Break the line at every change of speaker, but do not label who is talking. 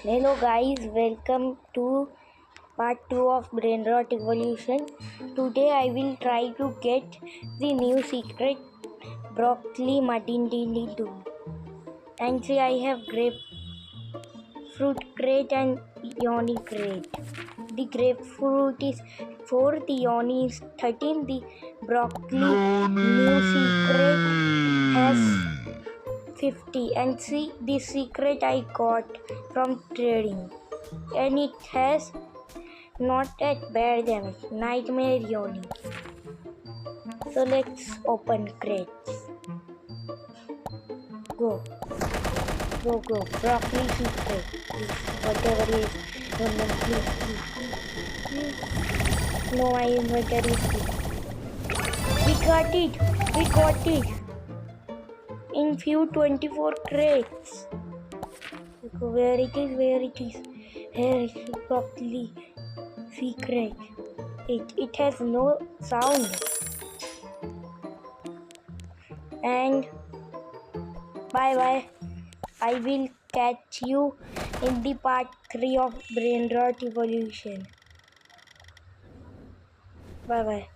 Hello guys, welcome to part 2 of Brain Rot Evolution. Today I will try to get the new secret broccoli Madindini 2. And see, I have grapefruit crate and yoni crate. The grapefruit is 4, the yoni is 13, the broccoli new secret has 50. And see, the secret I got from trading, and it has not at bad damage, nightmare yoni. So let's open crates. Go broccoli secret, please, whatever it is. No, please. No, my inventory is full. We got it in few 24 crates. Where it is, here is broccoli secret. It has no sound. And bye. I will catch you in the part 3 of Brain Rot Evolution. Bye.